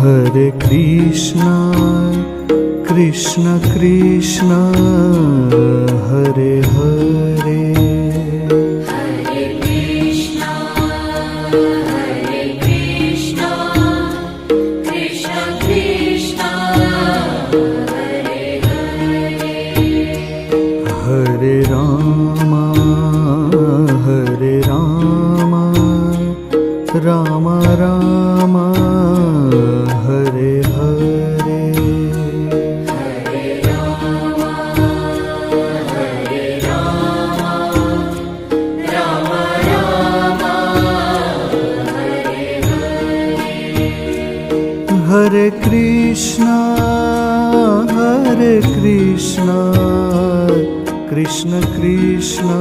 Hare Krishna, Krishna Krishna, Hare Hare, Hare Krishna, Hare Krishna, Krishna Krishna, Hare Hare, Hare Rama, Hare Rama, Rama Rama, Hare Hare, Hare Rama, Hare Rama, Rama Rama, Hare Hare, Hare Krishna, Krishna Krishna,